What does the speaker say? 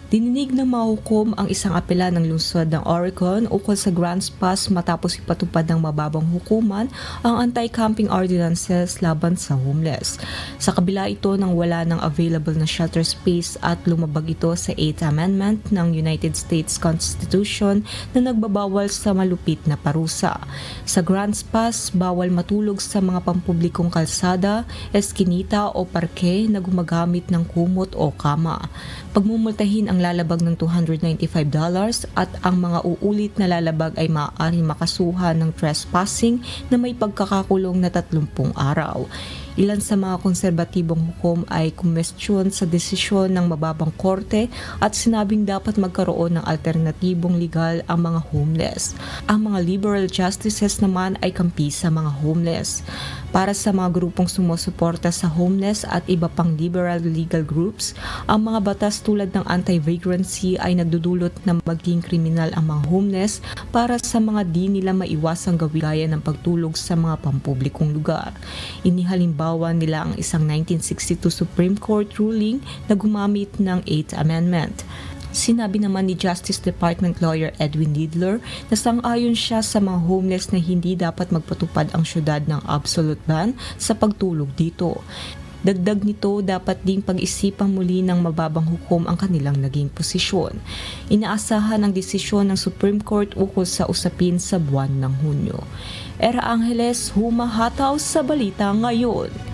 Dininig ng mahukom ang isang apela ng lungsod ng Oregon ukol sa grants pass matapos ipatupad ng mababang hukuman ang anti-camping ordinances laban sa homeless. Sa kabila ito ng wala ng available na shelter space at lumabag ito sa 8th Amendment ng United States Constitution na nagbabawal sa malupit na parusa. Sa grants pass, bawal matulog sa mga pampublikong kalsada, eskinita o parke na gumagamit ng kumot o kama. Pagmumultahin ang lalabag ng $295 at ang mga uulit na lalabag ay maaaring makasuhan ng trespassing na may pagkakakulong na 30 araw. Ilan sa mga konserbatibong hukom ay kumestyon sa desisyon ng mababang korte at sinabing dapat magkaroon ng alternatibong legal ang mga homeless. Ang mga liberal justices naman ay kampi sa mga homeless. Para sa mga grupong sumusuporta sa homeless at iba pang liberal legal groups, ang mga batas tulad ng anti-vagrancy ay nagdudulot na maging kriminal ang mga homeless para sa mga di nila maiwasang gawin gaya ng pagtulog sa mga pampublikong lugar. Inihalimbawa nila ang isang 1962 Supreme Court ruling na gumamit ng 8th Amendment. Sinabi naman ni Justice Department lawyer Edwin Needler na sang-ayon siya sa mga homeless na hindi dapat magpatupad ang syudad ng absolute ban sa pagtulog dito. Dagdag nito, dapat ding pag-isipang muli ng mababang hukom ang kanilang naging posisyon. Inaasahan ang desisyon ng Supreme Court ukol sa usapin sa buwan ng Hunyo. Era Angeles, humahataw sa balita ngayon.